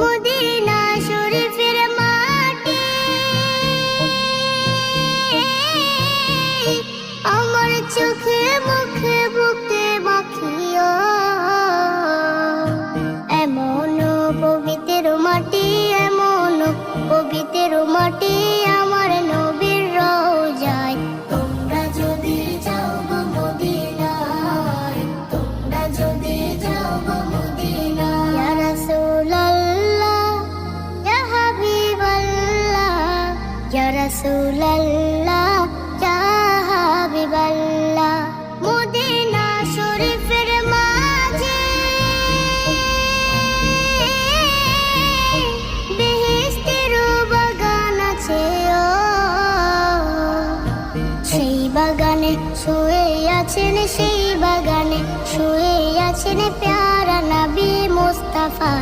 Medina শরীফের মাটি আমার চোখে মুখে বুকে মাখিও। এমন পবিত্র মাটি, এমন পবিত্র মাটি আমার নবীর রওজায়। তোমরা যদি যাও গো মদিনায়, তোমরা যদি যাও গো মদিনায়। ইয়া রাসূলুল্লাহ, ইয়া হাবিবাল্লাহ, ইয়া রাসূলুল্লাহ, ইয়া হাবিবাল্লাহ। মদিনা শরীফের মাঝে বেহেশতের বাগান আছে ও। সেই বাগানে শুয়ে আছেন, সেই বাগানে শুয়ে আছেন প্যারা নবী মুস্তাফা।